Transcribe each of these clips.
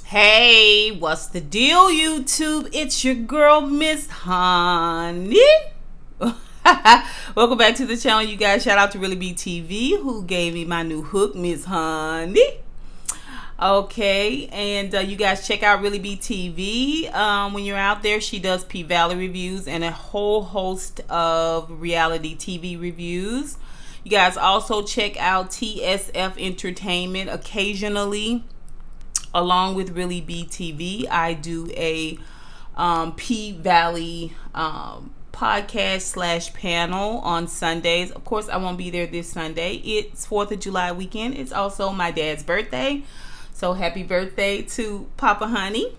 Hey, what's the deal, YouTube? It's your girl, Miss Honey. Welcome back to the channel, you guys. Shout out to Really Be TV, who gave me my new hook, Miss Honey. Okay, and you guys check out Really Be TV. When you're out there, she does P Valley reviews and a whole host of reality TV reviews. You guys also check out TSF Entertainment occasionally. Along with Really Be TV, I do a P Valley podcast / panel on Sundays. Of course, I won't be there this Sunday. It's 4th of July weekend. It's also my dad's birthday. So happy birthday to Papa Honey.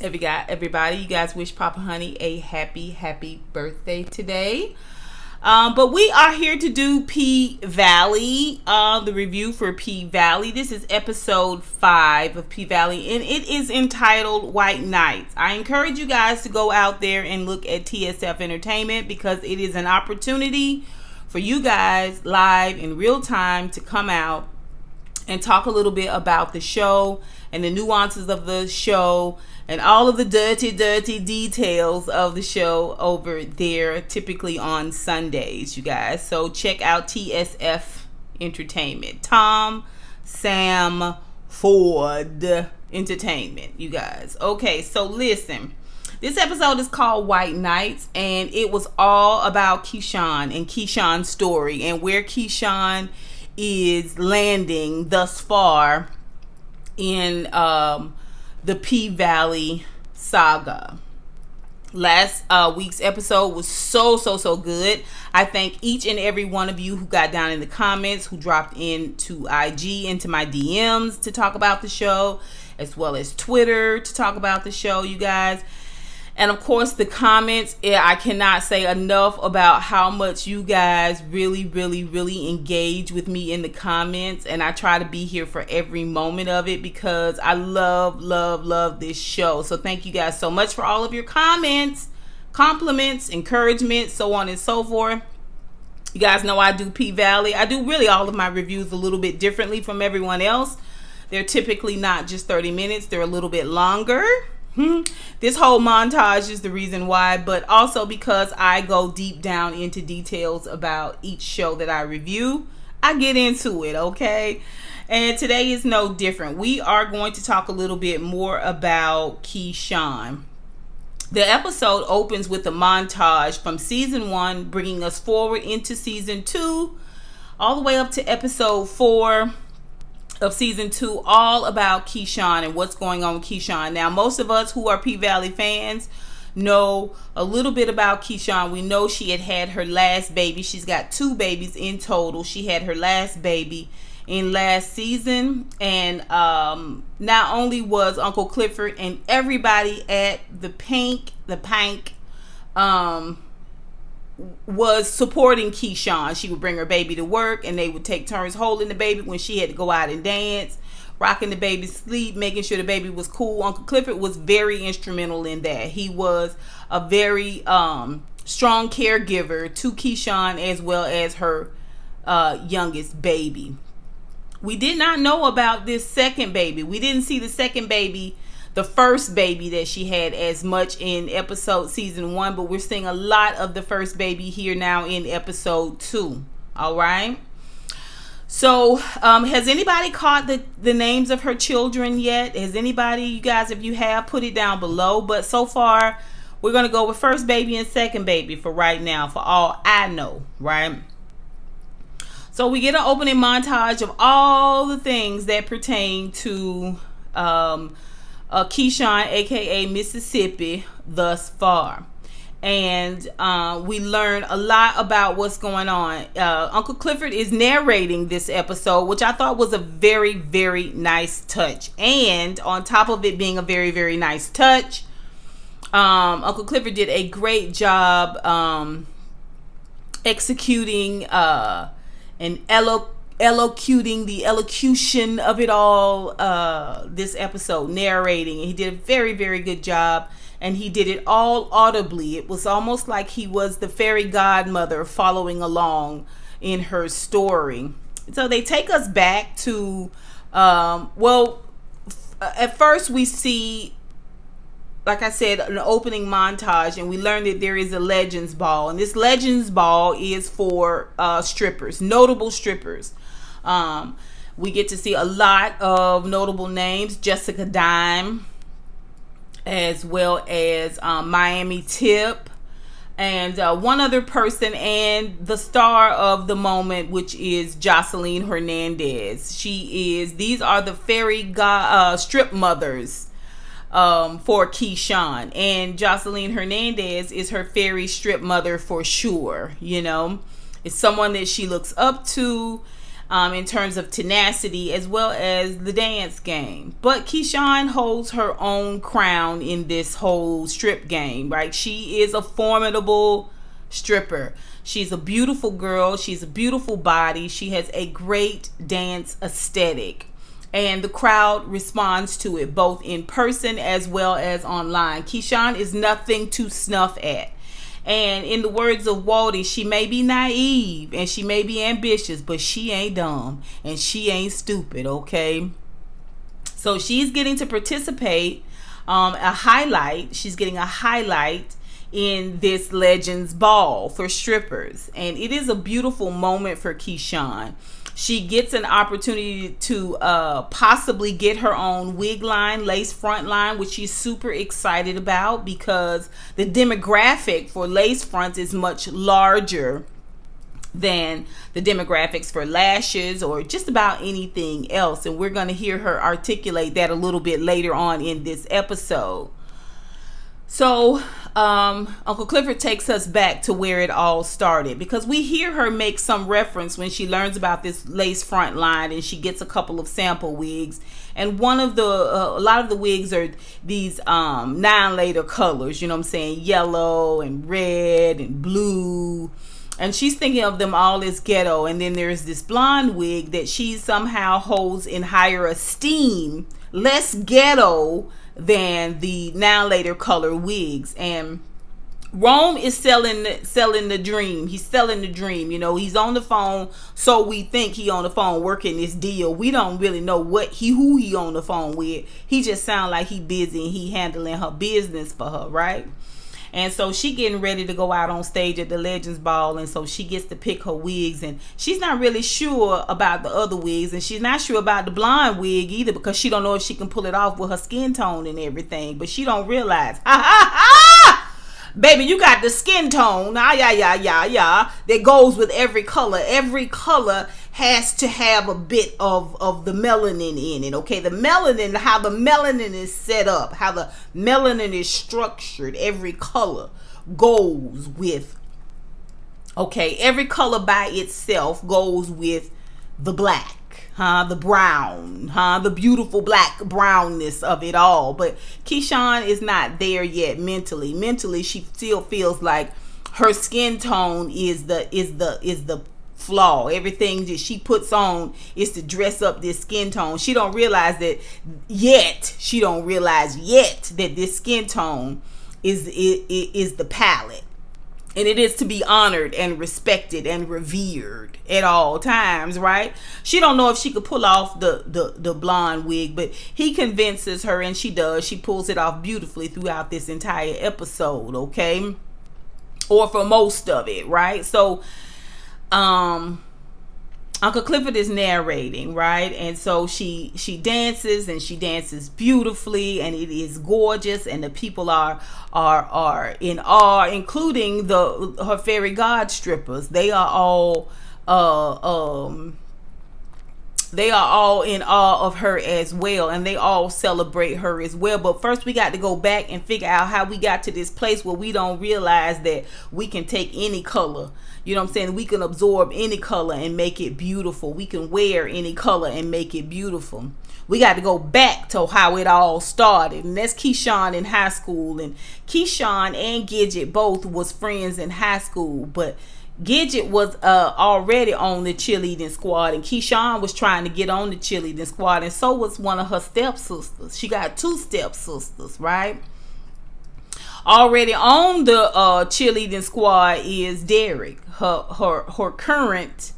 Everybody, you guys wish Papa Honey a happy birthday today. But we are here to do P Valley, the review for P Valley. This is episode 5 of P Valley, and it is entitled White Nights. I encourage you guys to go out there and look at TSF Entertainment because it is an opportunity for you guys live in real time to come out and talk a little bit about the show and the nuances of the show and all of the dirty details of the show over there, typically on Sundays, you guys. So check out TSF Entertainment. Tom, Sam, Ford Entertainment, you guys. Okay, so listen. This episode is called White Nights, and it was all about Keyshawn and Keyshawn's story and where Keyshawn is landing thus far in the P Valley saga. Last week's episode was so good. I thank each and every one of you who got down in the comments, who dropped into IG, into my DMs to talk about the show, as well as Twitter to talk about the show, you guys. And of course, the comments, I cannot say enough about how much you guys really engage with me in the comments. And I try to be here for every moment of it because I love this show. So thank you guys so much for all of your comments, compliments, encouragement, so on and so forth. You guys know I do P Valley. I do really all of my reviews a little bit differently from everyone else. They're typically not just 30 minutes. They're a little bit longer. This whole montage is the reason why, but also because I go deep down into details about each show that I review. I get into it, okay? And today is no different. We are going to talk a little bit more about Keyshawn. The episode opens with a montage from season 1, bringing us forward into season 2, all the way up to episode 4 of season 2, all about Keyshawn and what's going on with Keyshawn. Now, most of us who are P Valley fans know a little bit about Keyshawn. We know she had her last baby. She's got 2 babies in total. She had her last baby in last season, and not only was Uncle Clifford and everybody at the Pank was supporting Keyshawn. She would bring her baby to work and they would take turns holding the baby when she had to go out and dance, rocking the baby sleep, making sure the baby was cool. Uncle Clifford was very instrumental in that. He was a very strong caregiver to Keyshawn as well as her youngest baby. We did not know about this second baby. We didn't see the second baby, the first baby that she had, as much in season 1, but we're seeing a lot of the first baby here now in episode 2. All right. So has anybody caught the names of her children yet? Has anybody, you guys, if you have, put it down below. But so far, we're going to go with first baby and second baby for right now, for all I know, right? So we get an opening montage of all the things that pertain to Keyshawn, aka Mississippi, thus far. And we learn a lot about what's going on. Uncle Clifford is narrating this episode, which I thought was a very nice touch. And on top of it being a very nice touch, Uncle Clifford did a great job executing and elocuting the elocution of it all, this episode, narrating. He did a very good job, and he did it all audibly. It was almost like he was the fairy godmother following along in her story. So they take us back to at first we see, like I said, an opening montage, and we learn that there is a Legends Ball, and this Legends Ball is for strippers, notable strippers. We get to see a lot of notable names: Jessica Dime, as well as Miami Tip, and one other person, and the star of the moment, which is Jocelyn Hernandez. These are the fairy strip mothers for Keyshawn, and Jocelyn Hernandez is her fairy strip mother for sure. It's someone that she looks up to in terms of tenacity as well as the dance game. But Keyshawn holds her own crown in this whole strip game, right? She is a formidable stripper. She's a beautiful girl. She's a beautiful body. She has a great dance aesthetic. And the crowd responds to it both in person as well as online. Keyshawn is nothing to snuff at. And in the words of Waldy, she may be naive and she may be ambitious, but she ain't dumb and she ain't stupid, okay? So she's getting to participate, she's getting a highlight in this Legends Ball for strippers. And it is a beautiful moment for Keyshawn. She gets an opportunity to possibly get her own wig line, lace front line, which she's super excited about because the demographic for lace fronts is much larger than the demographics for lashes or just about anything else. And we're going to hear her articulate that a little bit later on in this episode. So Uncle Clifford takes us back to where it all started, because we hear her make some reference when she learns about this lace front line and she gets a couple of sample wigs. And one of the, a lot of the wigs are these 9 later colors, yellow and red and blue. And she's thinking of them all as ghetto. And then there's this blonde wig that she somehow holds in higher esteem, less ghetto than the now later color wigs. And Rome is selling the dream. He's selling the dream. He's on the phone, so we think he on the phone working this deal. We don't really know who he on the phone with. He just sound like he busy and he handling her business for her, right? And so she getting ready to go out on stage at the Legends Ball, and so she gets to pick her wigs, and she's not really sure about the other wigs, and she's not sure about the blonde wig either, because she don't know if she can pull it off with her skin tone and everything. But she don't realize, baby, you got the skin tone, that goes with every color. Every color has to have a bit of the melanin in it, okay? The melanin, how the melanin is set up, how the melanin is structured, every color goes with, okay? Every color by itself goes with the black, the brown, the beautiful black brownness of it all. But Keyshawn is not there yet mentally. Mentally, she still feels like her skin tone is the flaw. Everything that she puts on is to dress up this skin tone. She don't realize that yet. She don't realize yet that this skin tone is the palette. And it is to be honored and respected and revered at all times, right? She don't know if she could pull off the blonde wig, but he convinces her, and she does. She pulls it off beautifully throughout this entire episode, okay? Or for most of it, right? So, Uncle Clifford is narrating, right? And so she dances, and she dances beautifully, and it is gorgeous, and the people are in awe, including her fairy god strippers. They are all in awe of her as well, and they all celebrate her as well. But first we got to go back and figure out how we got to this place where we don't realize that we can take any color. You know what I'm saying? We can absorb any color and make it beautiful. We can wear any color and make it beautiful. We got to go back to how it all started. And that's Keyshawn in high school. And Keyshawn and Gidget both was friends in high school. But Gidget was already on the cheerleading squad. And Keyshawn was trying to get on the cheerleading squad. And so was one of her stepsisters. She got 2 stepsisters, right? Already on the cheerleading squad is Derek, her current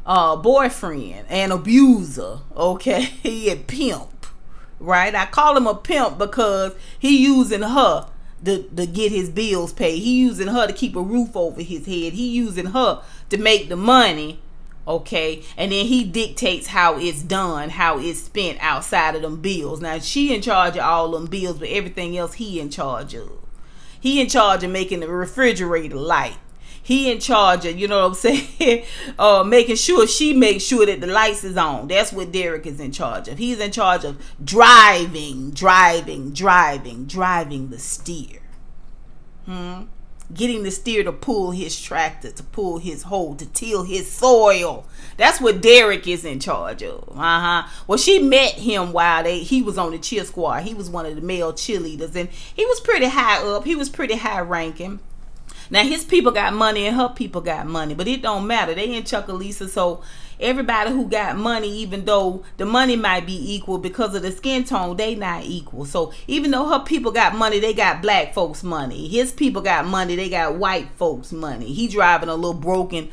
boyfriend and abuser, okay, and pimp, right? I call him a pimp because he using her to get his bills paid. He using her to keep a roof over his head. He using her to make the money, okay? And then he dictates how it's done, how it's spent outside of them bills. Now, she in charge of all them bills, but everything else he in charge of. He in charge of making the refrigerator light. He in charge of, you know what I'm saying, making sure she makes sure that the lights is on. That's what Derek is in charge of. He's in charge of driving the steer. Getting the steer to pull his tractor, to pull his hoe, to till his soil. That's what Derek is in charge of. Well, she met him while he was on the cheer squad. He was one of the male cheerleaders, and he was pretty high up. He was pretty high ranking. Now, his people got money and her people got money, but it don't matter. They in Chucalissa, so everybody who got money, even though the money might be equal because of the skin tone, they not equal. So even though her people got money, they got black folks money. His people got money, they got white folks money. He driving a little broken,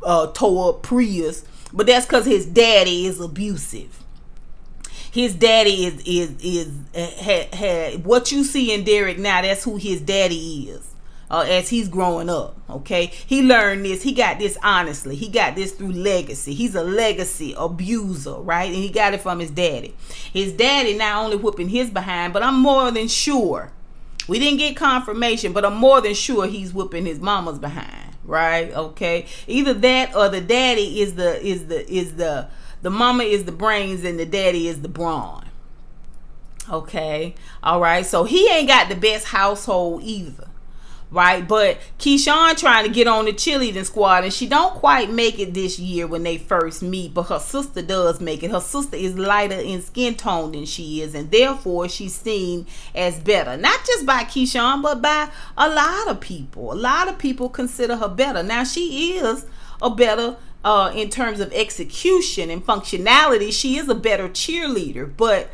tore up Prius, but that's because his daddy is abusive. His daddy had what you see in Derek now. That's who his daddy is. As he's growing up, okay? He learned this. He got this honestly. He got this through legacy. He's a legacy abuser, right? And he got it from his daddy. His daddy not only whooping his behind, but I'm more than sure. We didn't get confirmation, but I'm more than sure he's whooping his mama's behind, right? Okay? Either that or the daddy is the mama is the brains and the daddy is the brawn. Okay? All right? So he ain't got the best household either. Right, but Keyshawn trying to get on the cheerleading squad, and she don't quite make it this year when they first meet, but her sister does make it. Her sister is lighter in skin tone than she is, and therefore she's seen as better, not just by Keyshawn, but by a lot of people. A lot of people consider her better. Now, she is a better in terms of execution and functionality. She is a better cheerleader, but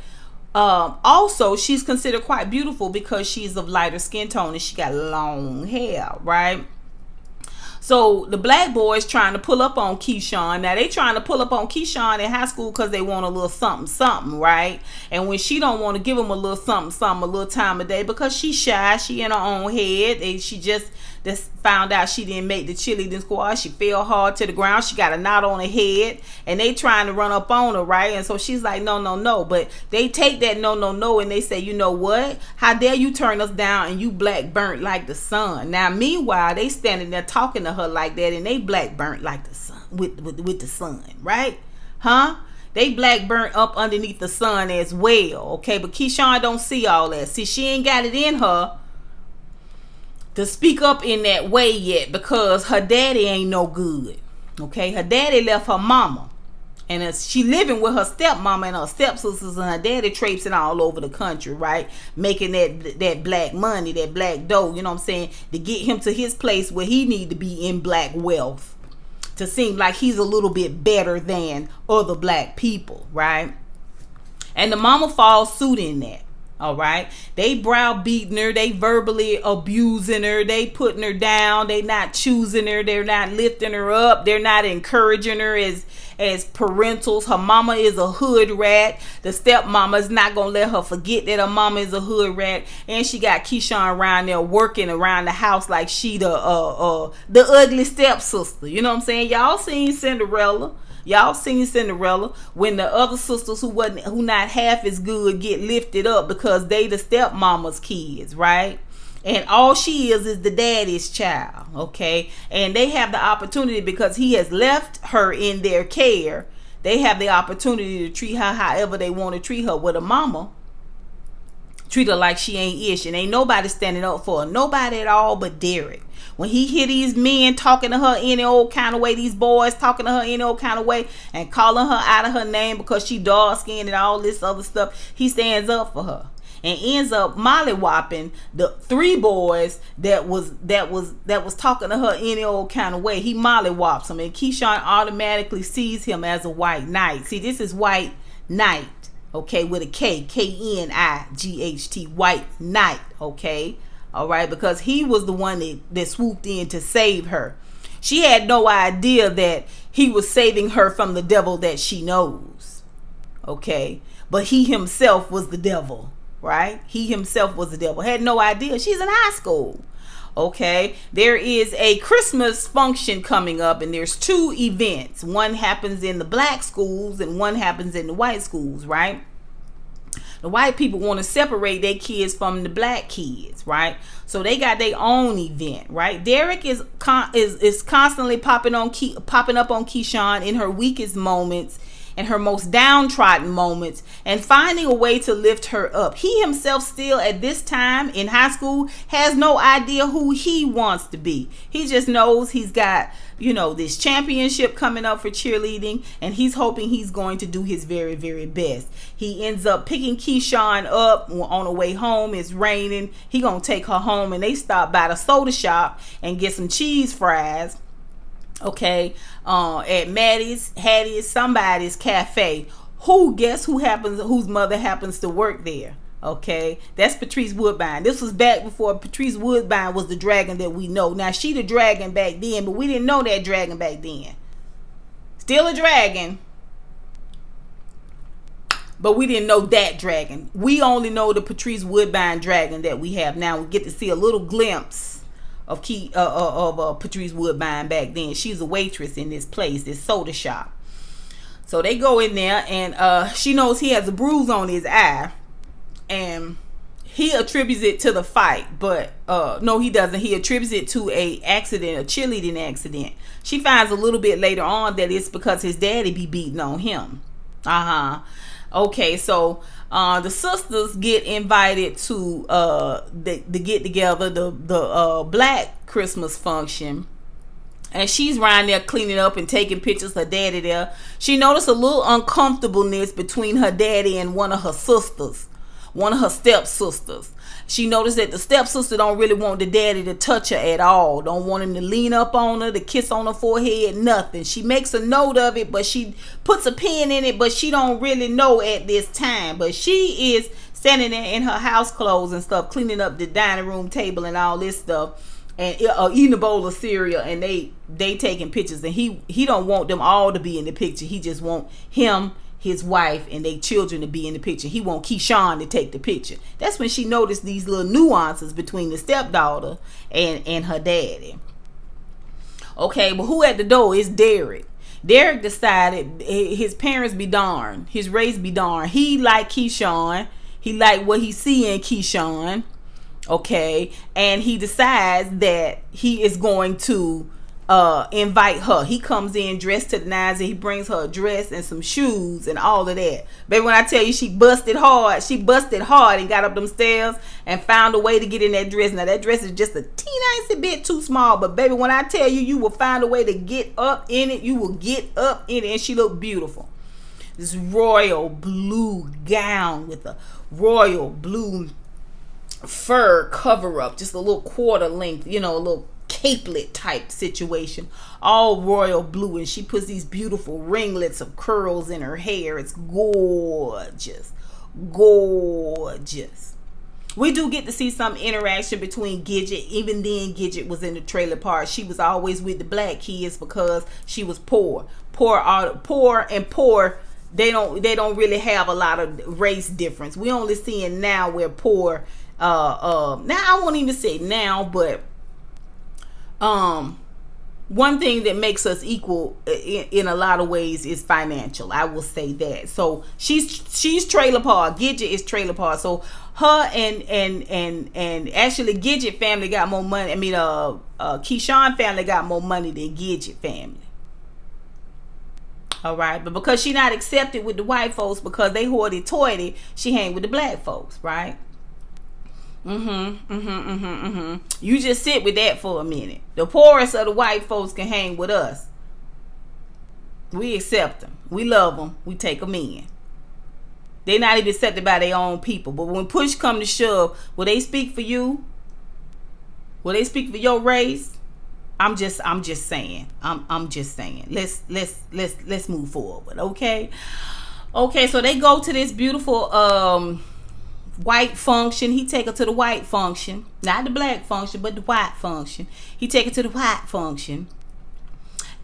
also she's considered quite beautiful because she's of lighter skin tone and she got long hair, right? So the black boys trying to pull up on Keyshawn. Now they trying to pull up on Keyshawn in high school because they want a little something, right? And when she don't want to give them a little something, a little time of day because she's shy, she in her own head, and she just found out she didn't make the cheerleading squad. She fell hard to the ground. She got a knot on her head, and they trying to run up on her, right? And so she's like, no. But they take that no, and they say, you know what? How dare you turn us down and you black burnt like the sun? Now, meanwhile, they standing there talking to her like that, and they black burnt like the sun with the sun, right? They black burnt up underneath the sun as well, okay? But Keyshawn don't see all that. See, she ain't got it in her to speak up in that way yet because her daddy ain't no good, okay? Her daddy left her mama, and she living with her stepmama and her stepsisters, and her daddy traipsing all over the country, right? Making that black money, that black dough, you know what I'm saying, to get him to his place where he need to be in black wealth, to seem like he's a little bit better than other black people, right? And the mama falls suit in that. All right. They browbeating her. They verbally abusing her. They putting her down. They not choosing her. They're not lifting her up. They're not encouraging her as parentals. Her mama is a hood rat. The stepmama is not going to let her forget that her mama is a hood rat. And she got Keyshawn around there working around the house like she the ugly stepsister. You know what I'm saying? Y'all seen Cinderella. When the other sisters who not half as good get lifted up because they the stepmama's kids, right? And all she is the daddy's child, okay? And they have the opportunity because he has left her in their care. They have the opportunity to treat her however they want to treat her. With a mama, treat her like she ain't ish, and ain't nobody standing up for her. Nobody at all but Derek. When he hear these men talking to her any old kind of way, these boys talking to her any old kind of way and calling her out of her name because she dark skinned and all this other stuff, he stands up for her and ends up mollywopping the three boys that was talking to her any old kind of way. He mollywops them, and Keyshawn automatically sees him as a white knight. See, this is white knight, okay, with a K, K-N-I-G-H-T, white knight, okay. All right, because he was the one that swooped in to save her. She had no idea that he was saving her from the devil that she knows. Okay, but he himself was the devil, right? He himself was the devil. Had no idea. She's in high school. Okay, there is a Christmas function coming up, and there's two events. One happens in the black schools and one happens in the white schools, right? The white people want to separate their kids from the black kids, right? So they got their own event, right? Derek is constantly popping up on Keyshawn in her weakest moments and her most downtrodden moments, and finding a way to lift her up. He himself still at this time in high school has no idea who he wants to be. He just knows he's got, this championship coming up for cheerleading, and he's hoping he's going to do his very, very best. He ends up picking Keyshawn up on the way home. It's raining. He gonna take her home, and they stop by the soda shop and get some cheese fries. Okay, at Hattie's, somebody's cafe. Whose mother happens to work there? Okay, that's Patrice Woodbine. This was back before Patrice Woodbine was the dragon that we know. Now, she the dragon back then, but we didn't know that dragon back then. Still a dragon, but we didn't know that dragon. We only know the Patrice Woodbine dragon that we have now. We get to see a little glimpse of Patrice Woodbine back then. She's a waitress in this place, this soda shop. So they go in there, and she knows he has a bruise on his eye, and he attributes it to the fight, but no, he doesn't. He attributes it to a cheerleading accident. She finds a little bit later on that it's because his daddy be beating on him. Okay, so the sisters get invited to the get together, the black Christmas function, and she's around there cleaning up and taking pictures. Her daddy there. She noticed a little uncomfortableness between her daddy and one of her sisters, one of her stepsisters. She noticed that the stepsister don't really want the daddy to touch her at all. Don't want him to lean up on her, to kiss on her forehead, nothing. She makes a note of it, but she puts a pin in it, but she don't really know at this time. But she is standing there in her house clothes and stuff, cleaning up the dining room table and all this stuff, and eating a bowl of cereal, and they taking pictures. And he don't want them all to be in the picture. He just want him, his wife, and their children to be in the picture. He want Keyshawn to take the picture. That's when she noticed these little nuances between the stepdaughter and her daddy. Okay, but who at the door? Is Derek. Derek decided his parents be darned, his race be darned. He like Keyshawn. He like what he see in Keyshawn. Okay, and he decides that he is going to invite her. He comes in dressed to the nines, and he brings her a dress and some shoes and all of that. Baby, when I tell you she busted hard and got up them stairs and found a way to get in that dress. Now that dress is just a teeny bit too small, but baby, when I tell you, you will find a way to get up in it. You will get up in it, and she looked beautiful. This royal blue gown with a royal blue fur cover up, just a little quarter length, a little capelet type situation, all royal blue, and she puts these beautiful ringlets of curls in her hair. It's gorgeous. We do get to see some interaction between Gidget. Even then, Gidget was in the trailer park. She was always with the black kids because she was poor. They don't really have a lot of race difference. We only seeing now where poor. Now I won't even say now, but one thing that makes us equal in a lot of ways is financial. I will say that. So she's trailer park. Gidget is trailer park. So her and actually Gidget family got more money. Keyshawn family got more money than Gidget family. All right, but because she not accepted with the white folks because they hoity-toity, she hang with the black folks, right? You just sit with that for a minute. The poorest of the white folks can hang with us. We accept them. We love them. We take them in. They're not even accepted by their own people. But when push come to shove, will they speak for you? Will they speak for your race? I'm just saying. I'm just saying. Let's move forward. Okay. So they go to this beautiful white function. He take her to the white function, not the black function, but the white function. He take her to the white function,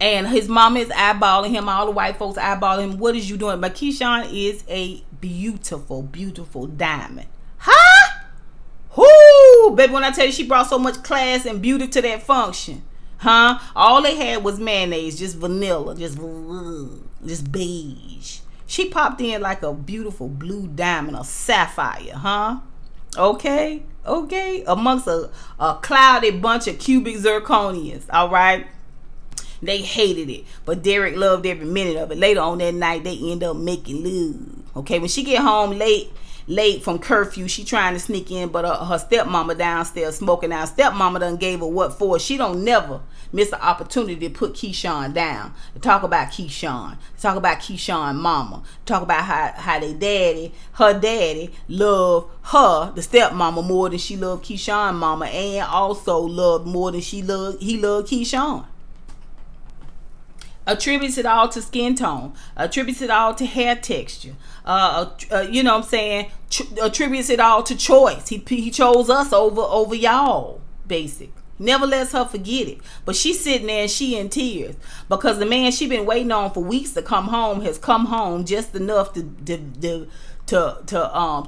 and his mama is eyeballing him. All the white folks eyeballing him. What is you doing? But Keyshawn is a beautiful, beautiful diamond. Huh? Whoo! Baby, when I tell you she brought so much class and beauty to that function. Huh? All they had was mayonnaise, just vanilla, just beige. She popped in like a beautiful blue diamond, a sapphire, huh? Okay. Amongst a cloudy bunch of cubic zirconians, all right? They hated it, but Derek loved every minute of it. Later on that night, they end up making love. Okay, when she get home late from curfew, she trying to sneak in, but her stepmama downstairs smoking out. Stepmama done gave her what for. She don't never miss an opportunity to put Keyshawn down, to talk about Keyshawn, to talk about Keyshawn mama, to talk about how her daddy loved her, the stepmama, more than she loved Keyshawn mama, and also loved more than he loved Keyshawn. Attributes it all to skin tone, attributes it all to hair texture, you know what I'm saying, attributes it all to choice. He chose us over y'all, basic. Never lets her forget it. But she's sitting there and she in tears because the man she been waiting on for weeks to come home has come home just enough to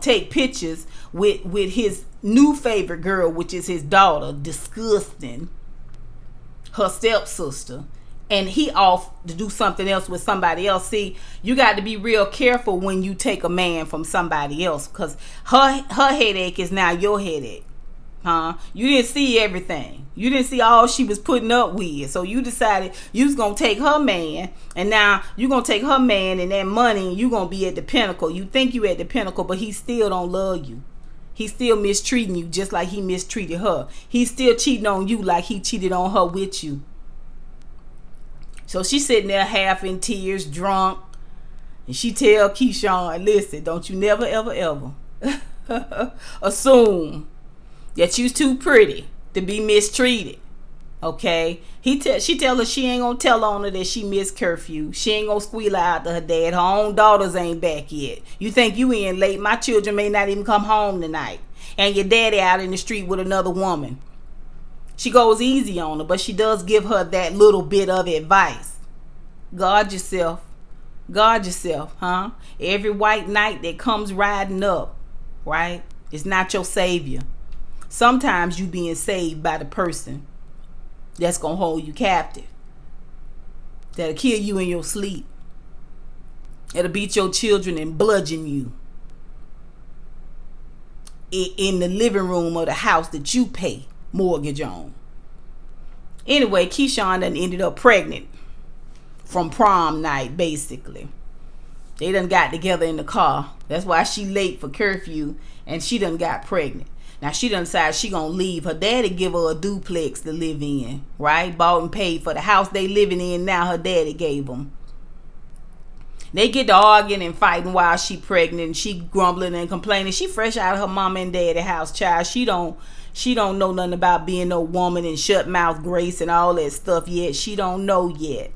take pictures with his new favorite girl, which is his daughter, disgusting, her stepsister. And he off to do something else with somebody else. See, you got to be real careful when you take a man from somebody else, because her headache is now your headache. Huh? You didn't see everything. You didn't see all she was putting up with. So you decided you was going to take her man, and now you're going to take her man and that money, and you're going to be at the pinnacle. You think you at the pinnacle, but he still don't love you. He's still mistreating you just like he mistreated her. He's still cheating on you like he cheated on her with you. So she's sitting there half in tears, drunk, and she tell Keyshawn, listen, don't you never, ever, ever assume that you's too pretty to be mistreated, okay? She tell her she ain't gonna tell on her that she missed curfew. She ain't gonna squeal out to her dad. Her own daughters ain't back yet. You think you in late? My children may not even come home tonight. And your daddy out in the street with another woman. She goes easy on her, but she does give her that little bit of advice. Guard yourself, huh? Every white knight that comes riding up, right, is not your savior. Sometimes you being saved by the person that's going to hold you captive, that'll kill you in your sleep, that'll beat your children and bludgeon you in the living room of the house that you pay mortgage on. Anyway, Keyshawn done ended up pregnant from prom night, basically. They done got together in the car. That's why she late for curfew, and she done got pregnant. Now she done decided she gonna leave. Her daddy give her a duplex to live in, right? Bought and paid for the house they living in now. Her daddy gave them. They get to arguing and fighting while she pregnant, and she grumbling and complaining. She fresh out of her mama and daddy house, child. She don't know nothing about being no woman and shut mouth grace and all that stuff yet. She don't know yet.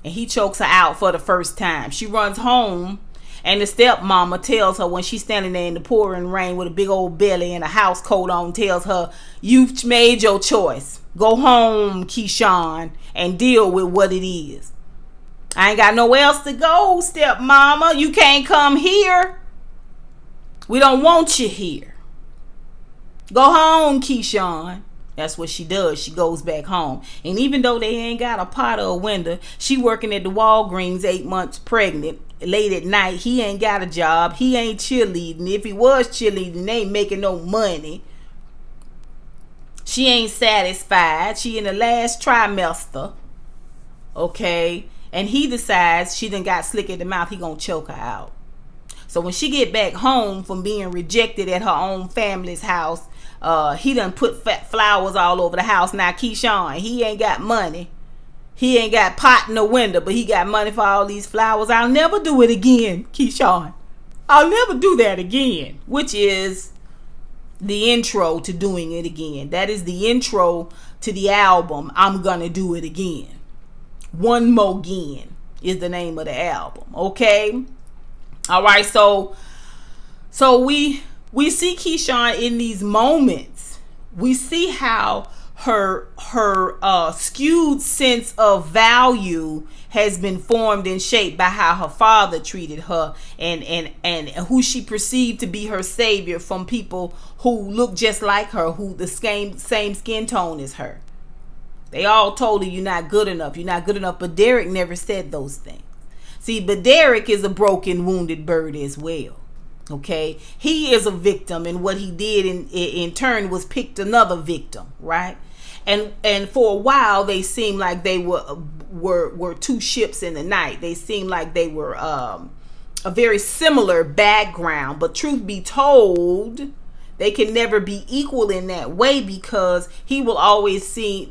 And he chokes her out for the first time. She runs home, and the stepmama tells her when she's standing there in the pouring rain with a big old belly and a house coat on, tells her, you've made your choice. Go home, Keyshawn, and deal with what it is. I ain't got nowhere else to go, stepmama. You can't come here. We don't want you here. Go home, Keyshawn. That's what she does. She goes back home. And even though they ain't got a pot or a window, she working at the Walgreens 8 months pregnant. Late at night, he ain't got a job. He ain't cheerleading. If he was cheerleading, they ain't making no money. She ain't satisfied. She in the last trimester. Okay? And he decides she done got slick at the mouth. He gonna choke her out. So when she get back home from being rejected at her own family's house, he done put flowers all over the house. Now Keyshawn, he ain't got money. He ain't got pot in the window, but he got money for all these flowers. I'll never do it again, Keyshawn. I'll never do that again. Which is the intro to doing it again. That is the intro to the album, I'm Gonna Do It Again. One More Again is the name of the album. Okay? Alright, so we see Keyshawn in these moments. We see how her skewed sense of value has been formed and shaped by how her father treated her, and who she perceived to be her savior from people who look just like her, who the same skin tone as her. They all told her, you're not good enough, you're not good enough. But Derek never said those things. See, but Derek is a broken, wounded bird as well. Okay, he is a victim, and what he did in turn was picked another victim, right? And for a while they seemed like they were two ships in the night. They seemed like they were a very similar background, but truth be told, they can never be equal in that way, because he will always be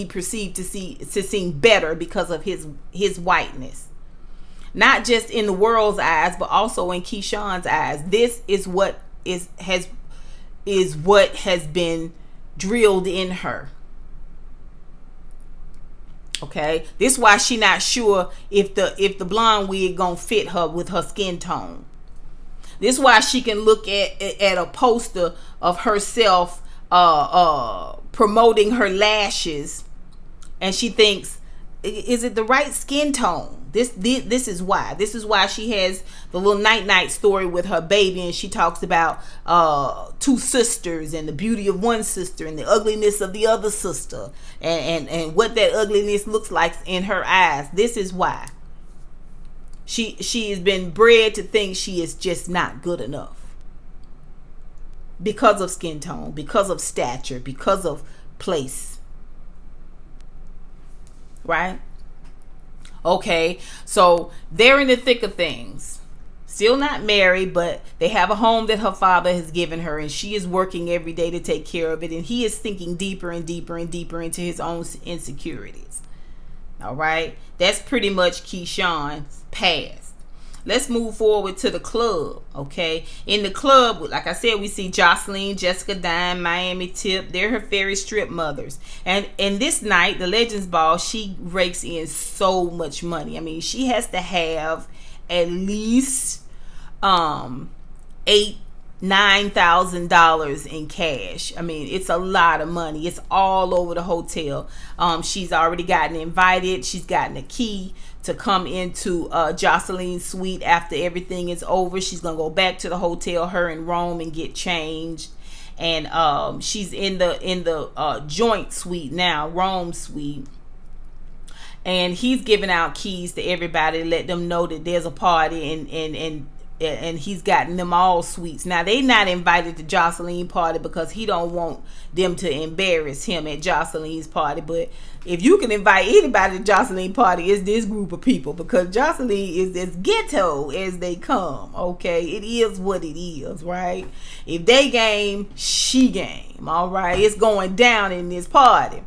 perceived to seem better because of his whiteness. Not just in the world's eyes, but also in Keyshawn's eyes. This is what has been drilled in her. Okay, this is why she not sure if the blonde wig gonna fit her with her skin tone. This is why she can look at a poster of herself promoting her lashes, and she thinks, is it the right skin tone? This is why. This is why she has the little night story with her baby, and she talks about two sisters and the beauty of one sister and the ugliness of the other sister, and what that ugliness looks like in her eyes. This is why. She has been bred to think she is just not good enough because of skin tone, because of stature, because of place. Right? Okay, so they're in the thick of things. Still not married, but they have a home that her father has given her, and she is working every day to take care of it, and he is sinking deeper and deeper and deeper into his own insecurities. All right, that's pretty much Keyshawn's past. Let's move forward to the club. Okay, in the club, like I said, we see Jocelyn, Jessica Dime, Miami Tip. They're her fairy strip mothers, and this night, the Legends Ball, she rakes in so much money. I mean, she has to have at least $8,000-$9,000 in cash. I mean, it's a lot of money. It's all over the hotel. She's already gotten invited. She's gotten a key to come into Jocelyn's suite after everything is over. She's gonna go back to the hotel, her and Rome, and get changed. And she's in the joint suite now, Rome's suite. And he's giving out keys to everybody to let them know that there's a party, and he's gotten them all suites. Now, they not invited to Jocelyn's party because he don't want them to embarrass him at Jocelyn's party. But if you can invite anybody to Jocelyn's party, it's this group of people, because Jocelyn is as ghetto as they come. Okay, it is what it is, right? If they game, she game. All right, it's going down in this party.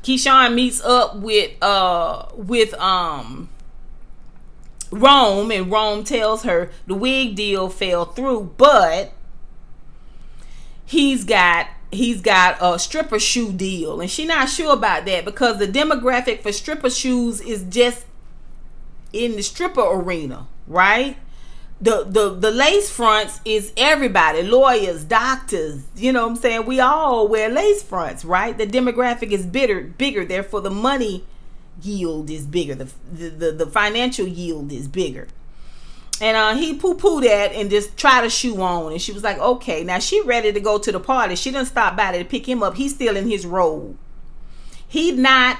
Keyshawn meets up with Rome, and Rome tells her the wig deal fell through, but he's got a stripper shoe deal, and she's not sure about that, because the demographic for stripper shoes is just in the stripper arena, right? The lace fronts is everybody, lawyers, doctors, you know what I'm saying? We all wear lace fronts, right? The demographic is bigger, therefore the money yield is bigger, the financial yield is bigger. And he poo-pooed that and just tried a shoe on, and she was like, okay. Now she ready to go to the party. She done stopped by to pick him up. He's still in his robe. He's not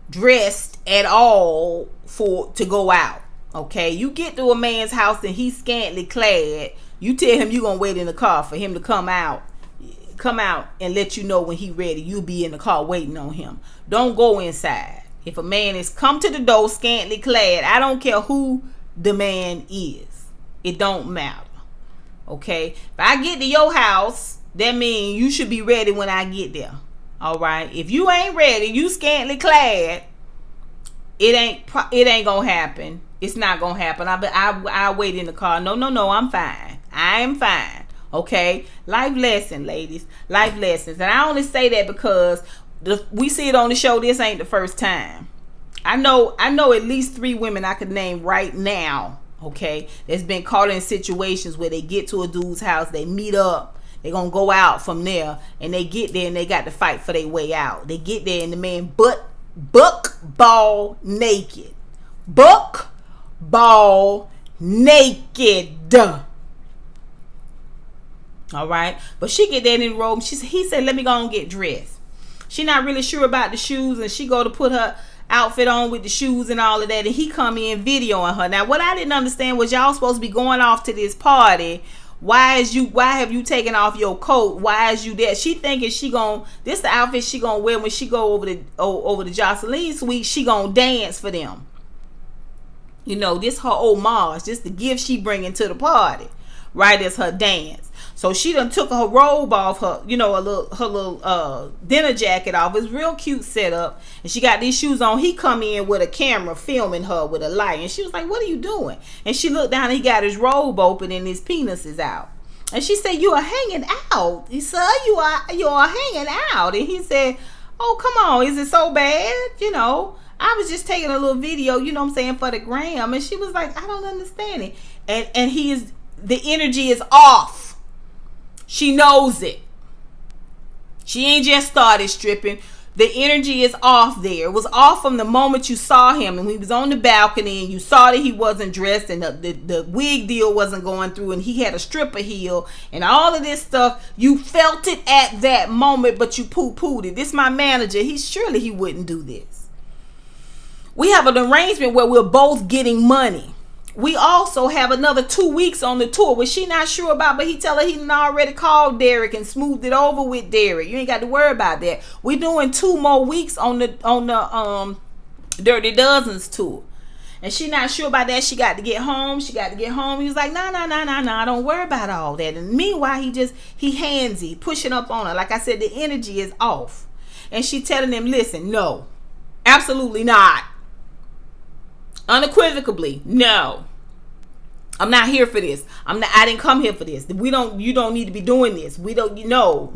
dressed at all to go out. Okay, you get to a man's house and he's scantily clad, you tell him you gonna wait in the car for him to come out and let you know when he ready. You'll be in the car waiting on him. Don't go inside. If a man is come to the door scantily clad, I don't care who the man is, it don't matter. Okay, if I get to your house, that means you should be ready when I get there. All right, if you ain't ready, you scantily clad, it ain't gonna happen. It's not gonna happen. I wait in the car. No, I'm fine. I am fine. Okay, life lesson, ladies, life lessons. And I only say that because we see it on the show. This ain't the first time. I know at least 3 women I could name right now, okay, that's been caught in situations where they get to a dude's house, they meet up, They're going to go out from there, and they get there and they got to fight for their way out. They get there and the man buck ball naked. Buck ball naked. All right. But she get there in the robe. He said, let me go and get dressed. She not really sure about the shoes, and she go to put her outfit on with the shoes and all of that, and he come in videoing her. Now what I didn't understand was y'all supposed to be going off to this party. Why have you taken off your coat? Why is you there? She thinking this the outfit she gonna wear when she go over the Jocelyn suite. She gonna dance for them. You know, this her homage, this the gift she bringing to the party, right? It's her dance. So she done took her robe off, her little dinner jacket off. It's real cute setup, and she got these shoes on. He come in with a camera filming her with a light, and she was like, "What are you doing?" And she looked down, and he got his robe open, and his penis is out. And she said, "You are hanging out." He said, "You are hanging out." And he said, "Oh, come on, is it so bad? You know, I was just taking a little video, you know what I'm saying, for the gram." And she was like, "I don't understand it." And the energy is off. She knows it. She ain't just started stripping. The energy is off there. It was off from the moment you saw him, and he was on the balcony, and you saw that he wasn't dressed, and the wig deal wasn't going through, and he had a stripper heel, and all of this stuff. You felt it at that moment, but you poo-pooed it. This my manager. He wouldn't do this. We have an arrangement where we're both getting money. We also have another 2 weeks on the tour, which she not sure about, but he tell her he done already called Derek and smoothed it over with Derek. You ain't got to worry about that. We doing 2 more weeks on the Dirty Dozens tour. And she not sure about that. She got to get home. He was like, nah, don't worry about all that. And meanwhile, he handsy, pushing up on her. Like I said, the energy is off. And she telling him, listen, no, absolutely not. Unequivocally, no. I'm not here for this. I didn't come here for this. You don't need to be doing this. No.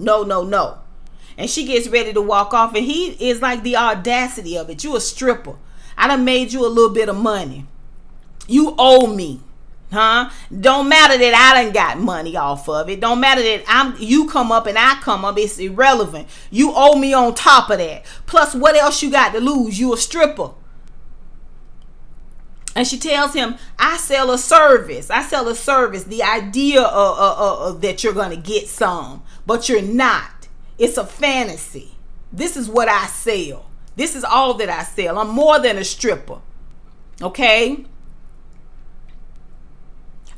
And she gets ready to walk off, and he is like the audacity of it. You a stripper. I done made you a little bit of money. You owe me. Huh? Don't matter that I done got money off of it. Don't matter that you come up and I come up. It's irrelevant. You owe me on top of that. Plus, what else you got to lose? You a stripper. And she tells him, I sell a service. The idea of that you're going to get some, but you're not. It's a fantasy. This is what I sell. This is all that I sell. I'm more than a stripper. Okay?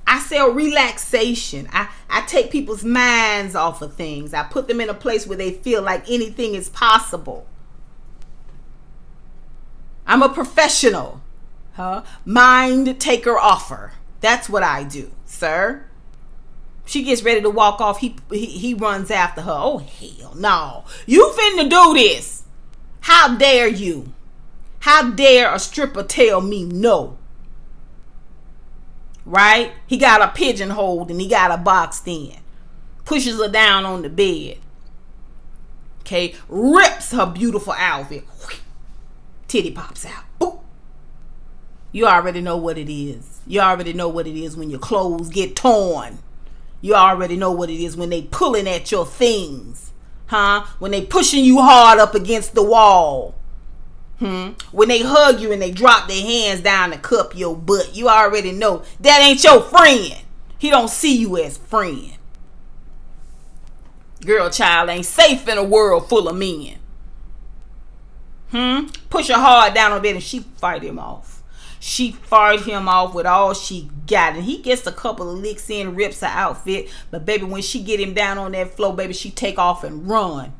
I sell relaxation. I take people's minds off of things. I put them in a place where they feel like anything is possible. I'm a professional. Mind taker offer. That's what I do, sir. She gets ready to walk off. He runs after her. Oh, hell no. You finna do this. How dare you? How dare a stripper tell me no? Right? He got a pigeonholed and he got her boxed in. Pushes her down on the bed. Okay. Rips her beautiful outfit. Titty pops out. Ooh. You already know what it is. You already know what it is when your clothes get torn. You already know what it is when they pulling at your things. When they pushing you hard up against the wall. When they hug you and they drop their hands down to cup your butt. You already know that ain't your friend. He don't see you as friend. Girl child ain't safe in a world full of men. Push her hard down on bed and she fight him off. She fired him off with all she got. And he gets a couple of licks in, rips her outfit. But baby, when she get him down on that floor, baby, she take off and run.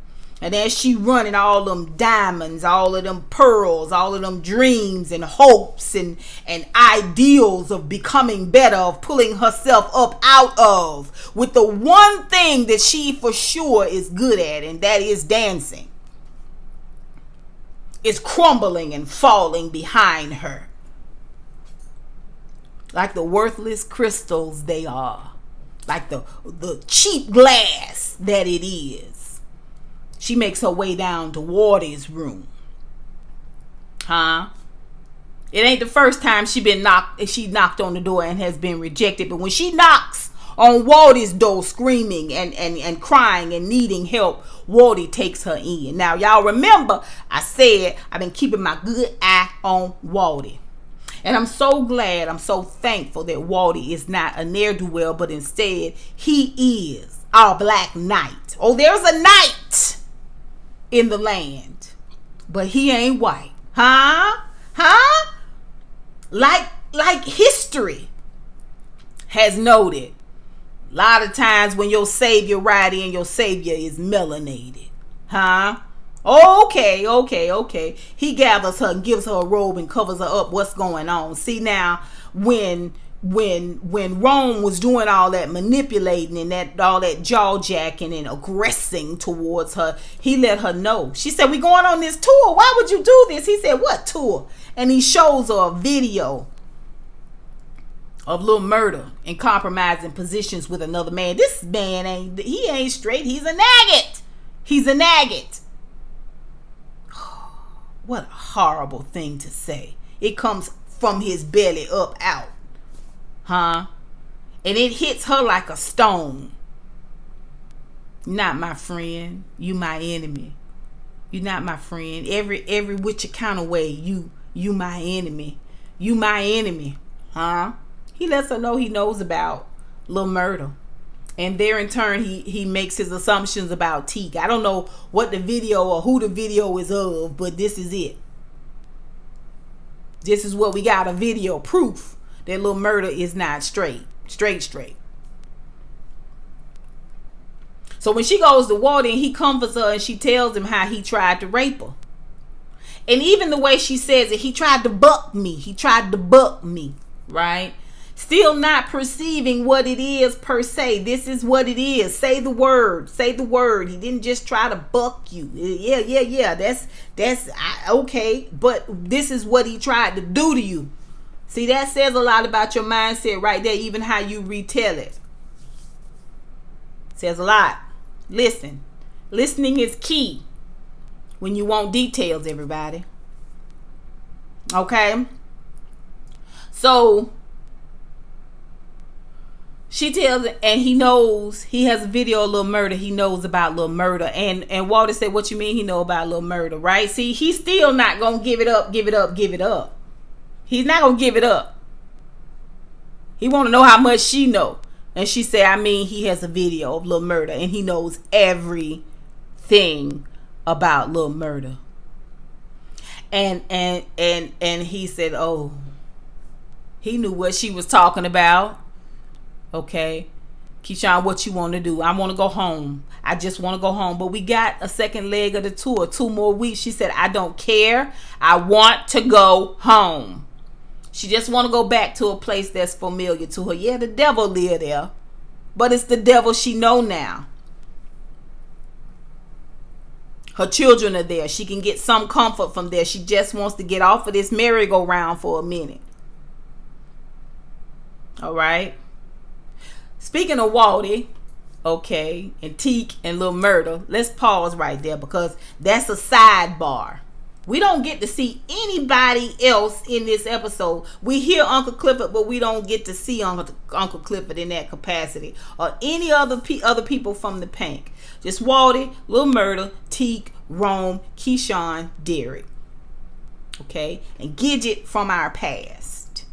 And as she running, all them diamonds, all of them pearls, all of them dreams and hopes and ideals of becoming better, of pulling herself up out of, with the one thing that she for sure is good at, and that is dancing, is crumbling and falling behind her. Like the worthless crystals they are. Like the cheap glass that it is. She makes her way down to Wardy's room. It ain't the first time she knocked on the door and has been rejected. But when she knocks on Waldy's door screaming and crying and needing help. Waldy takes her in. Now, y'all remember I said I've been keeping my good eye on Waldy. And I'm so glad, I'm so thankful that Waldy is not a ne'er-do-well, but instead he is our black knight. Oh, there's a knight in the land, but he ain't white. Huh? Like history has noted, a lot of times when your savior ride in, your savior is melanated. Okay. He gathers her and gives her a robe and covers her up. What's going on? See, now when Rome was doing all that manipulating and all that jaw jacking and aggressing towards her, he let her know. She said, we going on this tour. Why would you do this? He said, what tour? And he shows her a video of Lil Murda in compromising positions with another man. This man ain't straight. He's a nagget. What a horrible thing to say. It comes from his belly up out. And it hits her like a stone. Not my friend. You my enemy. You not my friend. Every which kind of way, you my enemy. You my enemy. He lets her know he knows about Lil Murda. And there in turn, he makes his assumptions about Teak. I don't know what the video or who the video is of, but this is it. This is what we got, a video proof that Lil Murda is not straight. So when she goes to Waldy and he comforts her and she tells him how he tried to rape her. And even the way she says it, he tried to buck me. Right? Still not perceiving what it is per se. This is what it is. Say the word. He didn't just try to buck you. Yeah. That's okay. But this is what he tried to do to you. See, that says a lot about your mindset right there. Even how you retell it. Says a lot. Listen. Listening is key when you want details, everybody. Okay? So she tells him, and he knows, he has a video of Lil Murda. He knows about Lil Murda. And Walter said, what you mean he know about Lil Murda, right? See, he's still not going to give it up. He's not going to give it up. He want to know how much she know. And she said, I mean, he has a video of Lil Murda and he knows everything about Lil Murda. And he said, oh, he knew what she was talking about. Okay, Keyshawn, what you want to do? I want to go home. I just want to go home. But we got a second leg of the tour, 2 more weeks. She said, I don't care. I want to go home. She just want to go back to a place that's familiar to her. Yeah, the devil live there, but it's the devil she know now. Her children are there. She can get some comfort from there. She just wants to get off of this merry-go-round for a minute. All right. Speaking of Waldy, okay, and Teak and Lil Murda, let's pause right there because that's a sidebar. We don't get to see anybody else in this episode. We hear Uncle Clifford, but we don't get to see Uncle Clifford in that capacity or any other people from the Pank. Just Waldy, Lil Murda, Teak, Rome, Keyshawn, Derek. Okay, and Gidget from our past.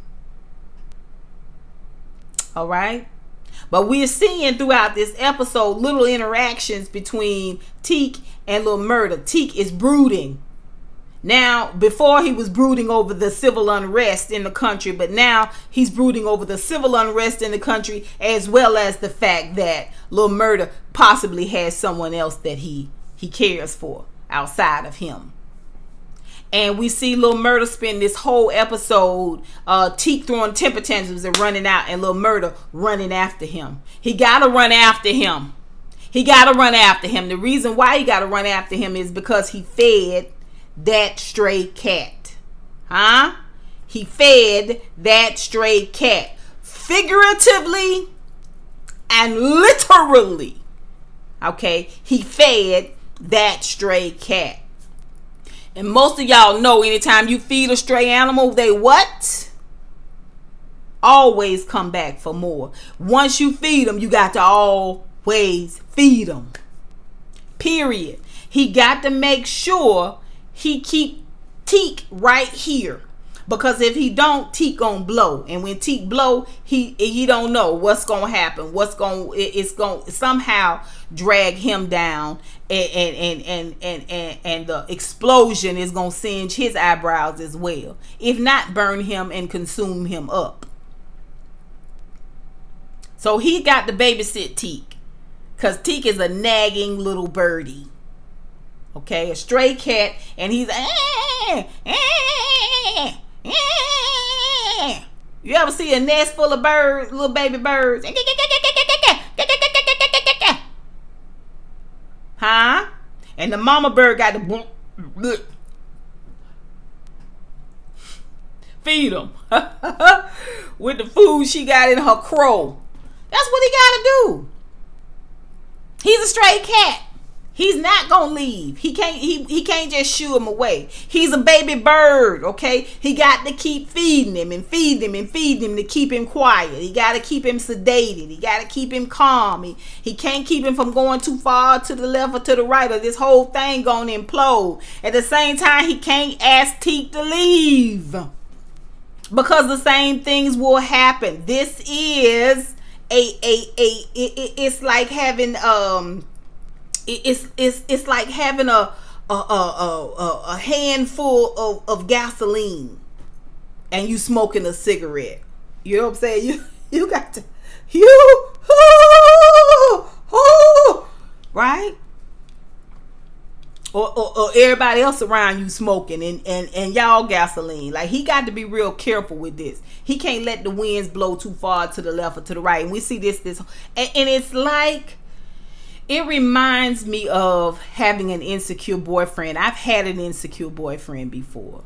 All right. But we're seeing throughout this episode little interactions between Teak and Lil Murda. Teak is brooding. Now, before he was brooding over the civil unrest in the country, but now he's brooding over the civil unrest in the country as well as the fact that Lil Murda possibly has someone else that he cares for outside of him. And we see Lil Murda spend this whole episode, Teak throwing temper tantrums and running out, and Lil Murda running after him. He gotta run after him. The reason why he gotta run after him is because he fed that stray cat. He fed that stray cat. Figuratively and literally. Okay? He fed that stray cat. And most of y'all know anytime you feed a stray animal, they what? always come back for more. Once you feed them, you got to always feed them. Period. He got to make sure he keep Teak right here. Because if he don't, Teak gonna blow. And when Teak blow, he don't know what's gonna happen. It's gonna somehow drag him down, and the explosion is gonna singe his eyebrows as well. If not, burn him and consume him up. So he got to babysit Teak. Because Teak is a nagging little birdie. Okay, a stray cat, and he's You ever see a nest full of birds, little baby birds? Huh? And the mama bird got to feed them with the food she got in her crow. That's what he got to do. He's a stray cat. He's not gonna leave. He can't just shoo him away. He's a baby bird, okay? He got to keep feeding him and feed him and feed him to keep him quiet. He got to keep him sedated. He got to keep him calm. He can't keep him from going too far to the left or to the right, or this whole thing gonna implode. At the same time, he can't ask Teak to leave, because the same things will happen. This is it's like having It's like having a handful of gasoline and you smoking a cigarette. You know what I'm saying? You got to right? Or everybody else around you smoking and y'all gasoline. Like, he got to be real careful with this. He can't let the winds blow too far to the left or to the right. And we see this and it's like, it reminds me of having an insecure boyfriend. I've had an insecure boyfriend before.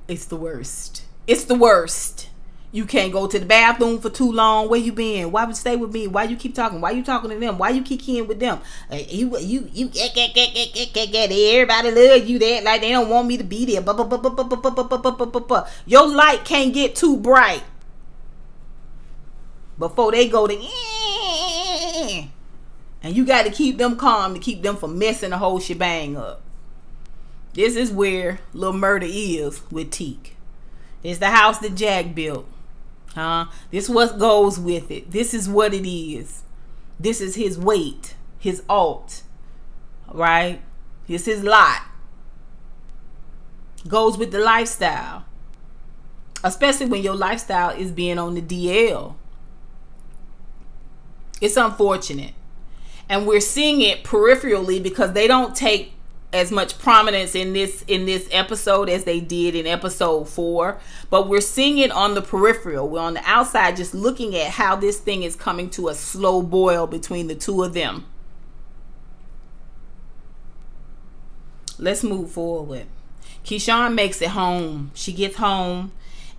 It's the worst. It's the worst. You can't go to the bathroom for too long. Where you been? Why would you stay with me? Why you keep talking? Why you talking to them? Why you keep keying with them? You everybody love you that like they don't want me to be there. Your light can't get too bright before they go to and you got to keep them calm to keep them from messing the whole shebang up. This is where Lil Murder is with Teak. It's the house that Jack built. This what goes with it. This is what it is. This is his weight, his alt, right? It's his lot. Goes with the lifestyle, especially when your lifestyle is being on the DL. It's unfortunate, and we're seeing it peripherally because they don't take as much prominence in this episode as they did in episode 4, but we're seeing it on the peripheral. We're on the outside just looking at how this thing is coming to a slow boil between the two of them. Let's move forward. Keyshawn makes it home. She gets home,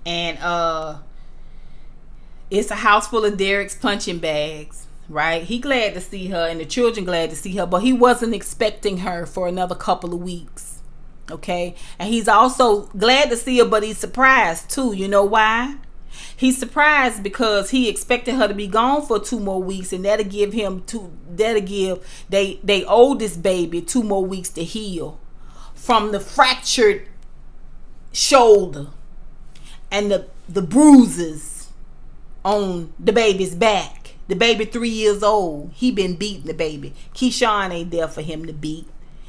and it's a house full of Derek's punching bags. Right? He glad to see her, and the children glad to see her, but he wasn't expecting her for another couple of weeks. Okay? And he's also glad to see her, but he's surprised too. You know why? He's surprised because he expected her to be gone for 2 more weeks, and that'll give they oldest baby 2 more weeks to heal from the fractured shoulder and the bruises on the baby's back. The baby 3 years old. He been beating the baby. Keyshawn ain't there for him to beat.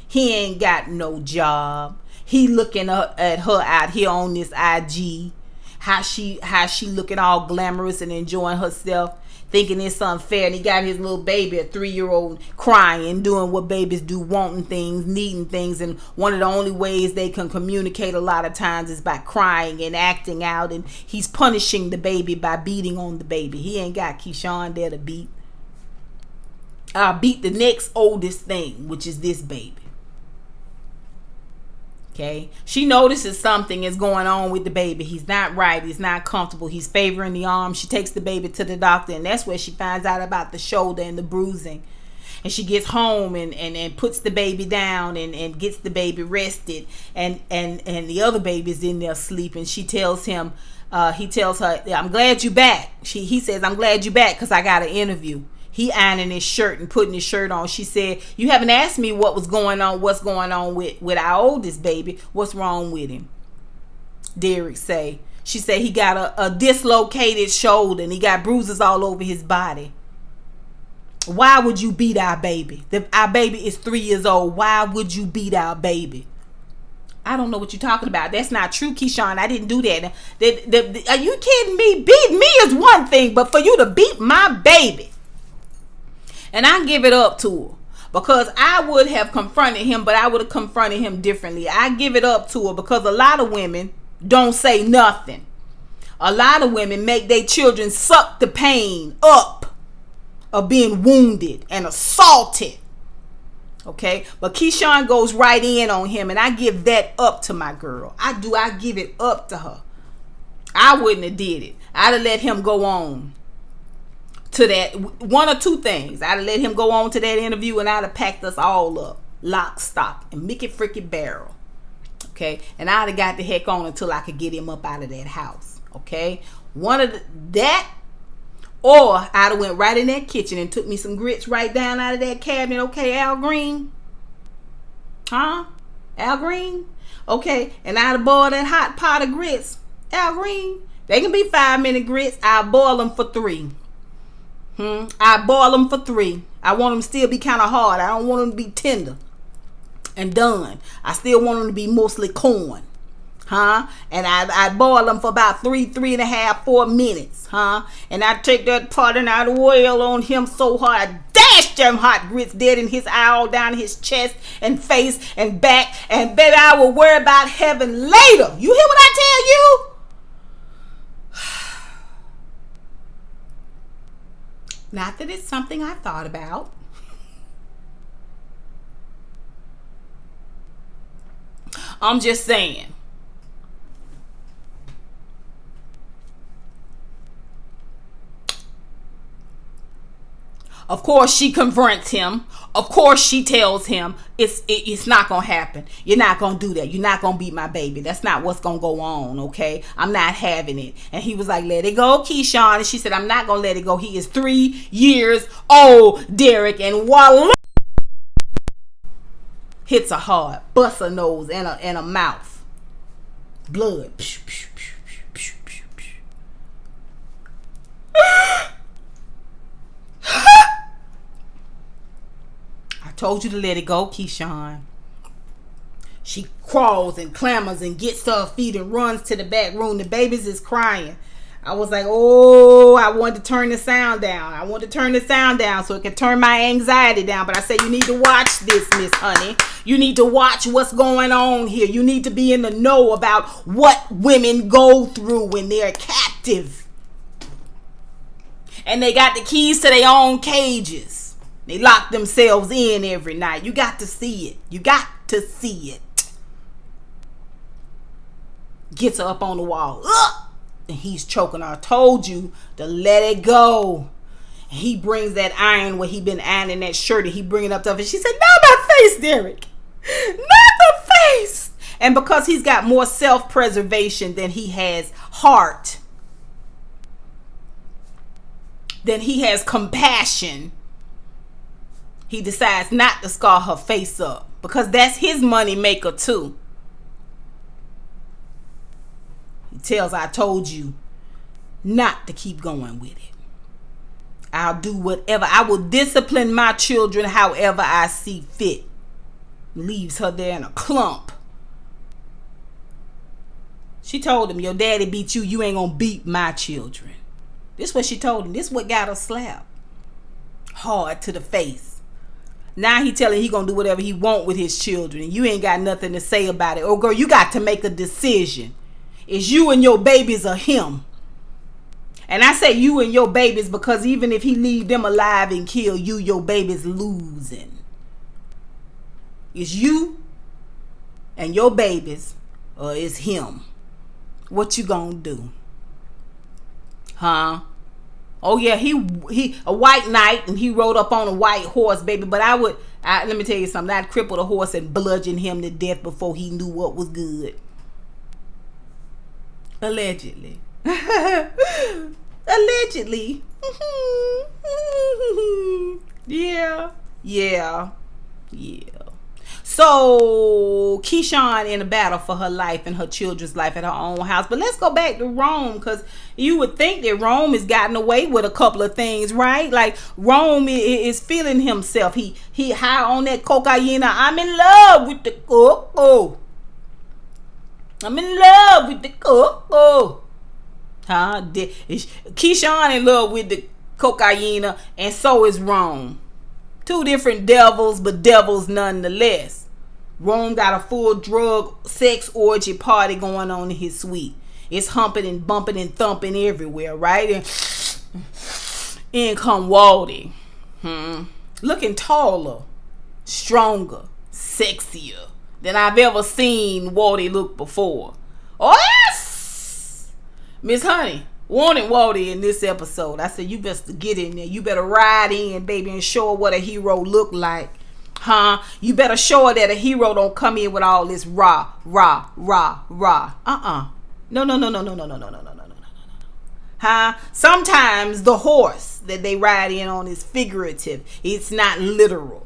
He ain't got no job. He looking at her out here on this IG. How she looking all glamorous and enjoying herself, thinking it's unfair. And he got his little baby, a 3-year-old, crying, doing what babies do, wanting things, needing things. And one of the only ways they can communicate a lot of times is by crying and acting out. And he's punishing the baby by beating on the baby. He ain't got Keyshawn there to beat. I'll beat the next oldest thing, which is this baby. Okay, she notices something is going on with the baby. He's not right. He's not comfortable. He's favoring the arm. She takes the baby to the doctor, and that's where she finds out about the shoulder and the bruising. And she gets home and puts the baby down and gets the baby rested. And the other baby's in there sleeping. She tells him, He tells her, I'm glad you back. He says, I'm glad you back because I got an interview. He ironing his shirt and putting his shirt on. She said, you haven't asked me what's going on with our oldest baby. What's wrong with him? Derek say. She said he got a dislocated shoulder and he got bruises all over his body. Why would you beat our baby? Our baby is 3 years old. Why would you beat our baby? I don't know what you're talking about. That's not true, Keyshawn. I didn't do that. Are you kidding me? Beat me is one thing, but for you to beat my baby. And I give it up to her. Because I would have confronted him, but I would have confronted him differently. I give it up to her because a lot of women don't say nothing. A lot of women make their children suck the pain up of being wounded and assaulted. Okay, but Keyshawn goes right in on him, and I give that up to my girl. I give it up to her. I wouldn't have did it. I'd have let him go on to that. One or two things. I'd have let him go on to that interview, and I'd have packed us all up, lock, stock, and Mickey freaking barrel. Okay, and I'd have got the heck on until I could get him up out of that house. Okay, that. Or I'd have went right in that kitchen and took me some grits right down out of that cabinet. Okay, Al Green? Huh? Al Green? Okay, and I'd have boiled that hot pot of grits. Al Green? They can be 5-minute grits. I'll boil them for 3. I boil them for 3. I want them to still be kind of hard. I don't want them to be tender and done. I still want them to be mostly corn. And I boil them for about 3.5, 4 minutes. And I take that pot and I oil on him so hard. I dash them hot grits dead in his eye, all down his chest and face and back. And baby, I will worry about heaven later. You hear what I tell you? Not that it's something I thought about. I'm just saying. Of course, she confronts him. Of course, she tells him it's not going to happen. You're not going to do that. You're not going to beat my baby. That's not what's going to go on, okay? I'm not having it. And he was like, let it go, Keyshawn. And she said, I'm not going to let it go. He is 3 years old, Derek. And voila! Hits her hard. Busts her nose and a mouth. Blood. Told you to let it go, Keyshawn. She crawls and clambers and gets to her feet and runs to the back room. The babies is crying. I was like, oh, I wanted to turn the sound down. So it can turn my anxiety down. But I said, you need to watch this, Miss Honey. You need to watch what's going on here. You need to be in the know about what women go through when they're captive. And they got the keys to their own cages. They lock themselves in every night. You got to see it. Gets her up on the wall. Ugh! And he's choking her. I told you to let it go. And he brings that iron where he been ironing that shirt and he bring it up to her. And she said, not my face, Derek. Not the face. And because he's got more self-preservation than he has heart, than he has compassion, he decides not to scar her face up because that's his money maker too. He tells her, I told you not to keep going with it. I'll do whatever. I will discipline my children however I see fit. Leaves her there in a clump. She told him, your daddy beat you. You ain't gonna beat my children. This is what she told him. This is what got her slapped. Hard to the face. Now he telling he gonna do whatever he want with his children. And you ain't got nothing to say about it. Oh, girl, you got to make a decision. It's you and your babies or him. And I say you and your babies because even if he leave them alive and kill you, your baby's losing. It's you and your babies or it's him. What you gonna do? Oh yeah, he a white knight and he rode up on a white horse, baby. But let me tell you something. I'd cripple the horse and bludgeon him to death before he knew what was good. Allegedly. Allegedly. Yeah. Yeah. Yeah. So Keyshawn in a battle for her life and her children's life at her own house. But let's go back to Rome, because you would think that Rome has gotten away with a couple of things, right? Like Rome is feeling himself. He high on that cocaine. I'm in love with the cocoa. I'm in love with the cocoa. Huh? Keyshawn in love with the cocaine, and so is Rome. Two different devils, but devils nonetheless. Rome got a full drug sex orgy party going on in his suite. It's humping and bumping and thumping everywhere, right? And in come Waldy. Looking taller, stronger, sexier than I've ever seen Waldy look before. Oh yes! Miss Honey wanted Waldy in this episode. I said, you best get in there. You better ride in, baby, and show her what a hero look like. Huh? You better show her that a hero don't come in with all this rah, rah, rah, rah. No. Huh? Sometimes the horse that they ride in on is figurative. It's not literal.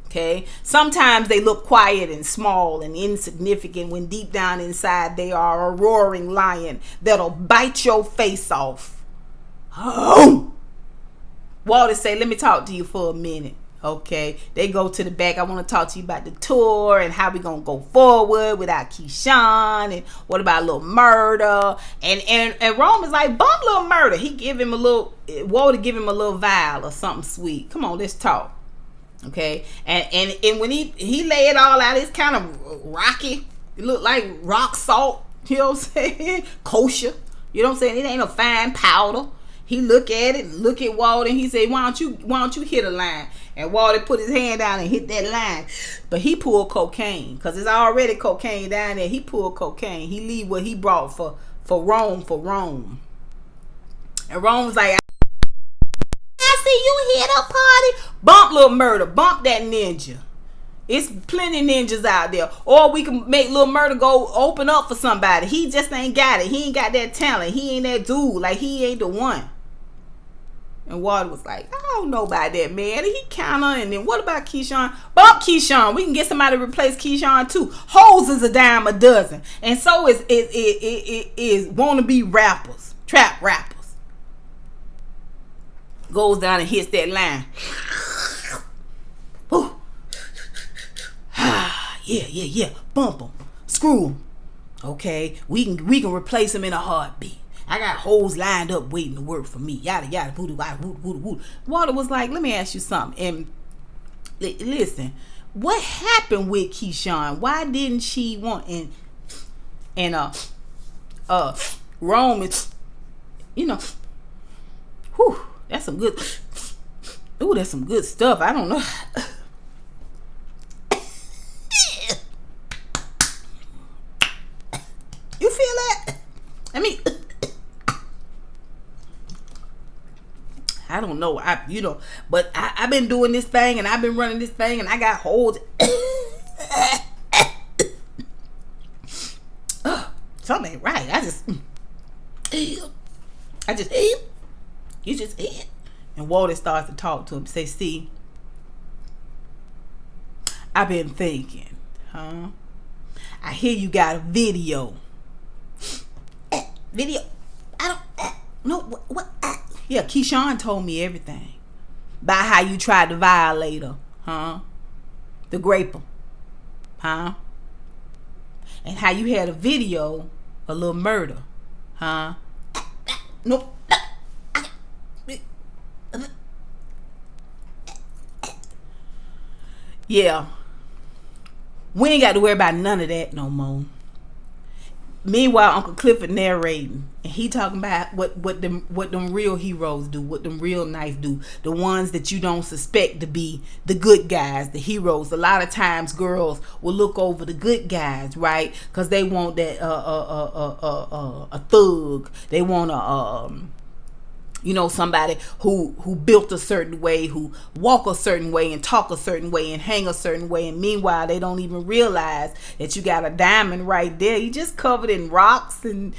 Okay? Sometimes they look quiet and small and insignificant when deep down inside they are a roaring lion that'll bite your face off. Oh! Walter say, let me talk to you for a minute. Okay, they go to the back. I want to talk to you about the tour and how we gonna go forward without Keyshawn, and what about Little Murder, and Rome is like, bump Little Murder. He give him a little, Walter give him a little vial or something sweet. Come on, let's talk. Okay, and when he lay it all out, it's kind of rocky. It look like rock salt. You know what I'm saying? Kosher. You know what I'm saying? It ain't a fine powder. He look at it, look at Walter, and he say, why don't you hit a line? And Walter put his hand down and hit that line. But he pulled cocaine, because it's already cocaine down there. He pulled cocaine. He leave what he brought for Rome. And Rome was like, I see you hit a party. Bump Little Murder. Bump that ninja. It's plenty ninjas out there. Or we can make Little Murder go open up for somebody. He just ain't got it. He ain't got that talent. He ain't that dude. Like, he ain't the one. And Walter was like, I don't know about that, man. And he counter. And then what about Keyshawn? Bump Keyshawn. We can get somebody to replace Keyshawn too. Hoes is a dime a dozen. And so is wannabe rappers. Trap rappers. Goes down and hits that line. Ooh. Yeah. Bump them. Screw them. Okay. We can replace them in a heartbeat. I got hoes lined up waiting to work for me. Yada yada. Voodoo, voodoo. Walter was like, let me ask you something. And listen, what happened with Keyshawn? Why didn't she want and Rome is, whew, that's some good. Ooh, that's some good stuff. I don't know. You feel that? I mean, I don't know. But I've been doing this thing and I've been running this thing and I got holes. Something ain't right. You just ate. And Walter starts to talk to him. Say, see, I've been thinking, huh? I hear you got a video. Video? I don't know. What? Yeah, Keyshawn told me everything about how you tried to violate her, huh? The graper, huh? And how you had a video of Little Murder, huh? Nope. Yeah. We ain't got to worry about none of that no more. Meanwhile, Uncle Clifford narrating, and he talking about what them real heroes do, what them real knights do, the ones that you don't suspect to be the good guys, the heroes. A lot of times, girls will look over the good guys, right? Because they want that a thug, they want somebody who built a certain way, who walk a certain way and talk a certain way and hang a certain way, and meanwhile they don't even realize that you got a diamond right there. You just covered in rocks and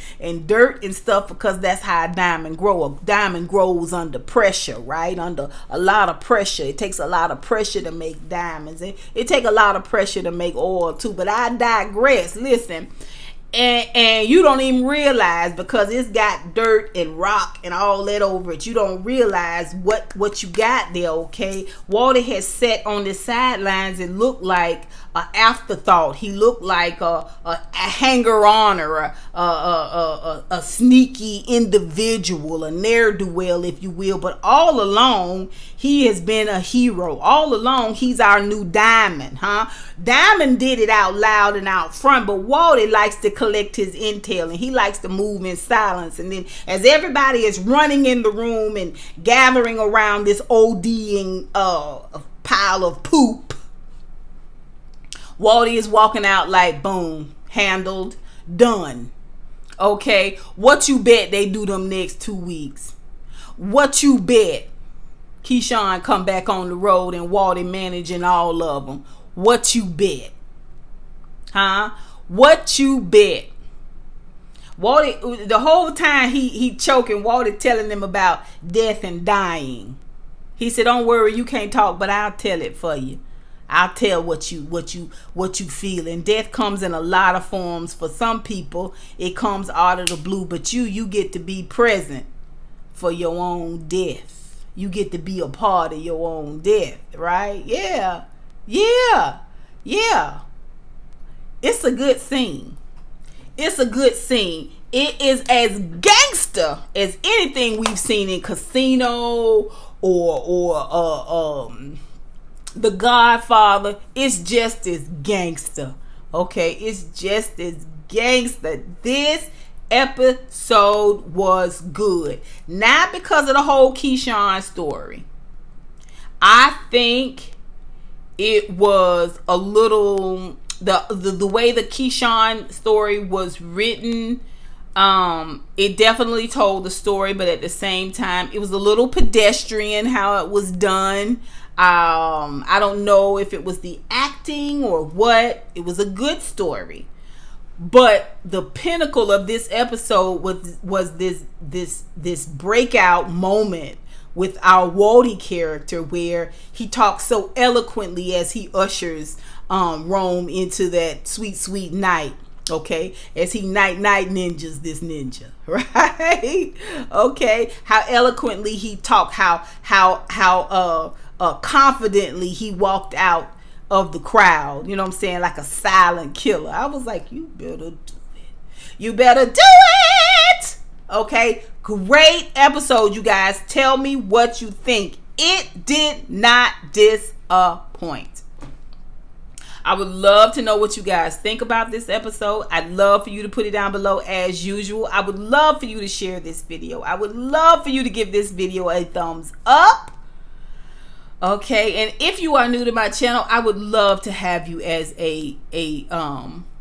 dirt and stuff, because that's how a diamond grow. A diamond grows under pressure, right? Under a lot of pressure. It takes a lot of pressure to make diamonds. It takes a lot of pressure to make oil too, but I digress. Listen. And you don't even realize, because it's got dirt and rock and all that over it. You don't realize what you got there, okay? Walter has sat on the sidelines and looked like an afterthought. He looked like a hanger-on, or a sneaky individual, a ne'er-do-well, if you will. But all along, he has been a hero. All along, he's our new Diamond, huh? Diamond did it out loud and out front, but Walter likes to collect his intel, and he likes to move in silence. And then as everybody is running in the room and gathering around this ODing pile of poop, Walter is walking out like, boom, handled, done. Okay, what you bet they do them next 2 weeks? What you bet Keyshawn come back on the road and Walter managing all of them? What you bet? Huh? What you bet? Walter, the whole time he choking, Walter telling them about death and dying. He said, "Don't worry, you can't talk, but I'll tell it for you. I'll tell what you feel." And death comes in a lot of forms. For some people, it comes out of the blue, but you get to be present for your own death. You get to be a part of your own death, right? Yeah. It's a good scene. It's a good scene. It is as gangster as anything we've seen in Casino or The Godfather. It's just as gangster. Okay, it's just as gangster. This episode was good. Not because of the whole Keyshawn story. I think it was a little the way the Keyshawn story was written. It definitely told the story, but at the same time, it was a little pedestrian how it was done. I don't know if it was the acting or what. It was a good story, but the pinnacle of this episode was this breakout moment with our Waldy character, where he talks so eloquently as he ushers Rome into that sweet night. Okay, as he night ninjas this ninja, right? Okay, how eloquently he talked, how confidently he walked out of the crowd. You know what I'm saying? Like a silent killer. I was like, you better do it. You better do it. Okay, great episode, you guys. Tell me what you think. It did not disappoint. I would love to know what you guys think about this episode. I'd love for you to put it down below as usual. I would love for you to share this video. I would love for you to give this video a thumbs up. Okay, and if you are new to my channel, I would love to have you as a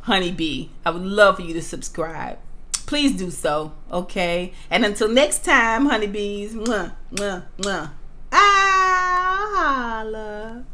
honeybee. I would love for you to subscribe. Please do so, okay? And until next time, honeybees, mwah, mwah, mwah. Ah, holla.